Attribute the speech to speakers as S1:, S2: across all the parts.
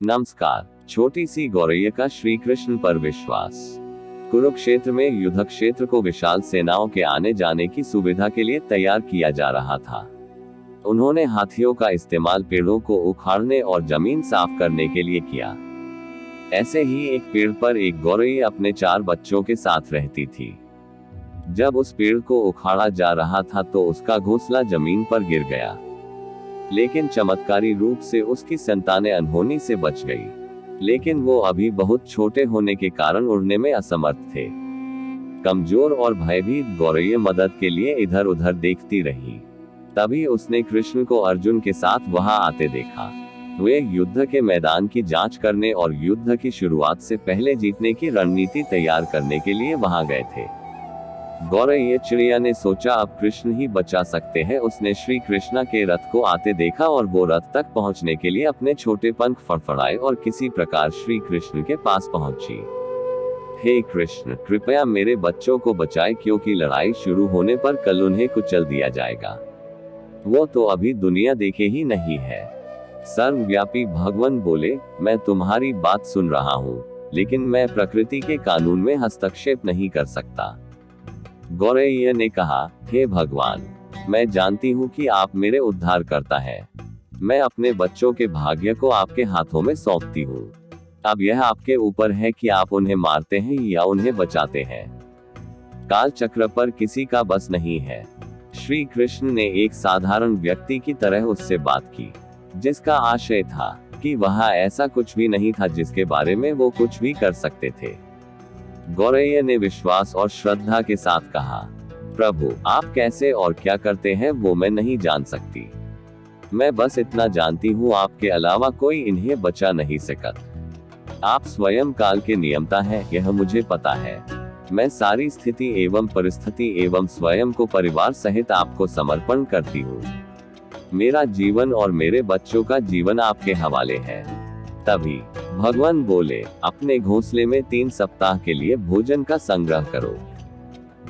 S1: नमस्कार। छोटी सी गौरैया का श्री कृष्ण पर विश्वास। कुरुक्षेत्र में युद्ध क्षेत्र को विशाल सेनाओं के आने जाने की सुविधा के लिए तैयार किया जा रहा था। उन्होंने हाथियों का इस्तेमाल पेड़ों को उखाड़ने और जमीन साफ करने के लिए किया। ऐसे ही एक पेड़ पर एक गौरैया अपने 4 बच्चों के साथ रहती थी। जब उस पेड़ को उखाड़ा जा रहा था तो उसका घोंसला जमीन पर गिर गया, लेकिन चमत्कारी रूप से उसकी संतानें अनहोनी से बच गई। लेकिन वो अभी बहुत छोटे होने के कारण उड़ने में असमर्थ थे। कमजोर और भयभीत गौरैया मदद के लिए इधर उधर देखती रही। तभी उसने कृष्ण को अर्जुन के साथ वहां आते देखा। वे युद्ध के मैदान की जांच करने और युद्ध की शुरुआत से पहले जीतने की रणनीति तैयार करने के लिए वहां गए थे। गौरैया चिड़िया ने सोचा अब कृष्ण ही बचा सकते हैं। उसने श्री कृष्ण के रथ को आते देखा और वो रथ तक पहुंचने के लिए अपने छोटे पंख फड़फड़ाए और किसी प्रकार श्री कृष्ण के पास पहुंची। हे कृष्ण, कृपया मेरे बच्चों को बचाए, क्योंकि लड़ाई शुरू होने पर कल उन्हें कुचल दिया जाएगा। वो तो अभी दुनिया देखे ही नहीं है। सर्वव्यापी भगवान बोले, मैं तुम्हारी बात सुन रहा हूँ, लेकिन मैं प्रकृति के कानून में हस्तक्षेप नहीं कर सकता। गौरैया ने कहा, हे भगवान, मैं जानती हूँ कि आप मेरे उद्धार करता है। मैं अपने बच्चों के भाग्य को आपके हाथों में सौंपती हूँ। अब यह आपके ऊपर है कि आप उन्हें मारते हैं या उन्हें बचाते हैं। काल चक्र पर किसी का बस नहीं है। श्री कृष्ण ने एक साधारण व्यक्ति की तरह उससे बात की, जिसका आशय था कि वहाँ ऐसा कुछ भी नहीं था जिसके बारे में वो कुछ भी कर सकते थे। गौरैया ने विश्वास और श्रद्धा के साथ कहा, प्रभु, आप कैसे और क्या करते हैं वो मैं नहीं जान सकती। मैं बस इतना जानती हूँ, आपके अलावा कोई इन्हें बचा नहीं सकता। आप स्वयं काल के नियंता हैं, यह मुझे पता है। मैं सारी स्थिति एवं परिस्थिति एवं स्वयं को परिवार सहित आपको समर्पण करती हूँ। मेरा जीवन और मेरे बच्चों का जीवन आपके हवाले है। तभी भगवान बोले, अपने घोंसले में 3 सप्ताह के लिए भोजन का संग्रह करो।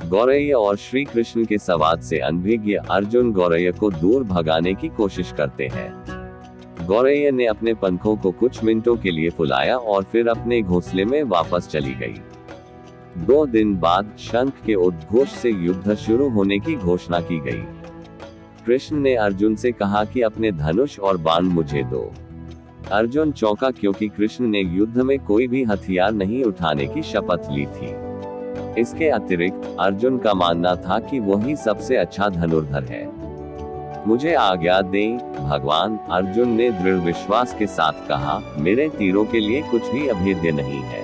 S1: गौरैया और श्री कृष्ण के संवाद से अनभिज्ञ अर्जुन गौरैया को दूर भगाने की कोशिश करते हैं। गौरैया ने अपने पंखों को कुछ मिनटों के लिए फुलाया और फिर अपने घोंसले में वापस चली गई। 2 दिन बाद शंख के उद्घोष से युद्ध शुरू होने की घोषणा की गई। कृष्ण ने अर्जुन से कहा कि अपने धनुष और बाण मुझे दो। अर्जुन चौंका, क्योंकि कृष्ण ने युद्ध में कोई भी हथियार नहीं उठाने की शपथ ली थी। इसके अतिरिक्त अर्जुन का मानना था कि वही सबसे अच्छा धनुर्धर है। मुझे आज्ञा दें भगवान, अर्जुन ने दृढ़ विश्वास के साथ कहा, मेरे तीरों के लिए कुछ भी अभेद्य नहीं है।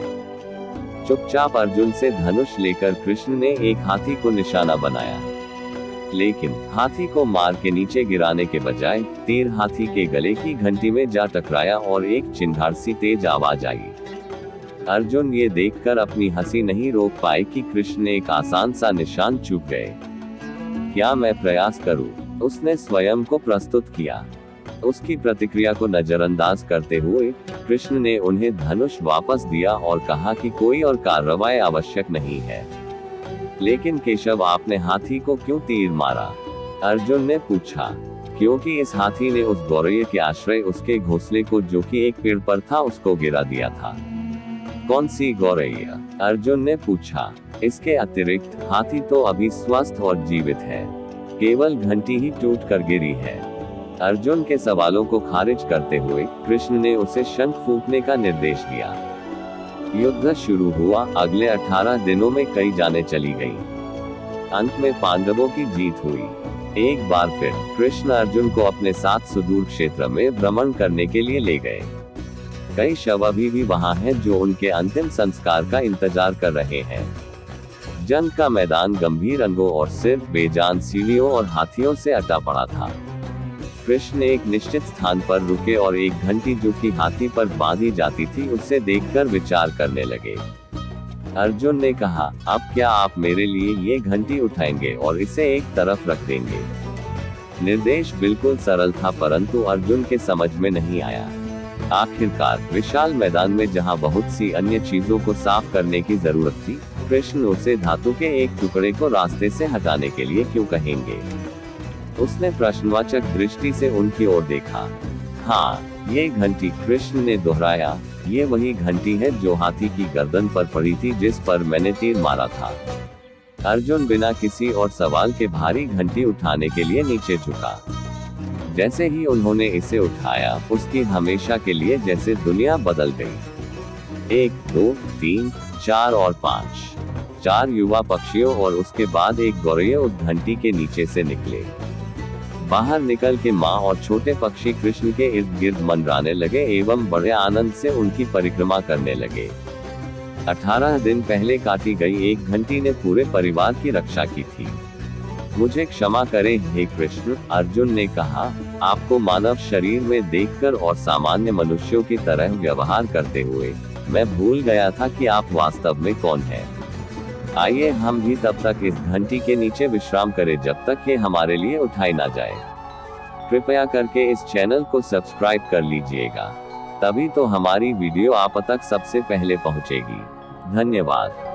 S1: चुपचाप अर्जुन से धनुष लेकर कृष्ण ने एक हाथी को निशाना बनाया, लेकिन हाथी को मार के नीचे गिराने के बजाय तीर हाथी के गले की घंटी में जा टकराया और एक चिंगार सी तेज आवाज आई। अर्जुन ये देखकर अपनी हंसी नहीं रोक पाए कि कृष्ण ने एक आसान सा निशान चूक गए। क्या मैं प्रयास करूं? उसने स्वयं को प्रस्तुत किया। उसकी प्रतिक्रिया को नजरअंदाज करते हुए कृष्ण ने उन्हें धनुष वापस दिया और कहा कि कोई और कार्रवाई आवश्यक नहीं है। लेकिन केशव, आपने हाथी को क्यों तीर मारा? अर्जुन ने पूछा। क्योंकि इस हाथी ने उस गौरैया के आश्रय उसके घोंसले को, जो कि एक पेड़ पर था, उसको गिरा दिया था। कौन सी गौरैया? अर्जुन ने पूछा। इसके अतिरिक्त हाथी तो अभी स्वस्थ और जीवित है, केवल घंटी ही टूट कर गिरी है। अर्जुन के सवालों को खारिज करते हुए कृष्ण ने उसे शंख फूंकने का निर्देश दिया। युद्ध शुरू हुआ। अगले 18 दिनों में कई जानें चली गईं। अंत में पांडवों की जीत हुई। एक बार फिर कृष्ण अर्जुन को अपने साथ सुदूर क्षेत्र में भ्रमण करने के लिए ले गए। कई शव अभी भी वहां हैं जो उनके अंतिम संस्कार का इंतजार कर रहे हैं। जंग का मैदान गंभीर अंगों और सिर्फ बेजान सीढ़ियों और हाथियों से अटा पड़ा था। कृष्ण एक निश्चित स्थान पर रुके और एक घंटी जो कि हाथी पर बांधी जाती थी उसे देखकर विचार करने लगे। अर्जुन ने कहा, अब क्या आप मेरे लिए ये घंटी उठाएंगे और इसे एक तरफ रख देंगे? निर्देश बिल्कुल सरल था, परंतु अर्जुन के समझ में नहीं आया। आखिरकार विशाल मैदान में जहां बहुत सी अन्य चीजों को साफ करने की जरूरत थी, कृष्ण उसे धातु के एक टुकड़े को रास्ते से हटाने के लिए क्यों कहेंगे? उसने प्रश्नवाचक दृष्टि से उनकी ओर देखा। हाँ, ये घंटी, कृष्ण ने दोहराया, ये वही घंटी है जो हाथी की गर्दन पर पड़ी थी जिस पर मैंने तीर मारा था। अर्जुन बिना किसी और सवाल के भारी घंटी उठाने के लिए नीचे झुका। जैसे ही उन्होंने इसे उठाया, उसकी हमेशा के लिए जैसे दुनिया बदल गई। 1, 2, 3, 4 और 5 4 युवा पक्षियों और उसके बाद एक गौरैया उस घंटी के नीचे से निकले। बाहर निकल के माँ और छोटे पक्षी कृष्ण के इर्द गिर्द मंडराने लगे एवं बड़े आनंद से उनकी परिक्रमा करने लगे। 18 दिन पहले काटी गई एक घंटी ने पूरे परिवार की रक्षा की थी। मुझे क्षमा करें हे कृष्ण, अर्जुन ने कहा, आपको मानव शरीर में देखकर और सामान्य मनुष्यों की तरह व्यवहार करते हुए मैं भूल गया था कि आप वास्तव में कौन हैं। आइए हम भी तब तक इस घंटी के नीचे विश्राम करें जब तक ये हमारे लिए उठाई ना जाए। कृपया करके इस चैनल को सब्सक्राइब कर लीजिएगा, तभी तो हमारी वीडियो आप तक सबसे पहले पहुंचेगी। धन्यवाद।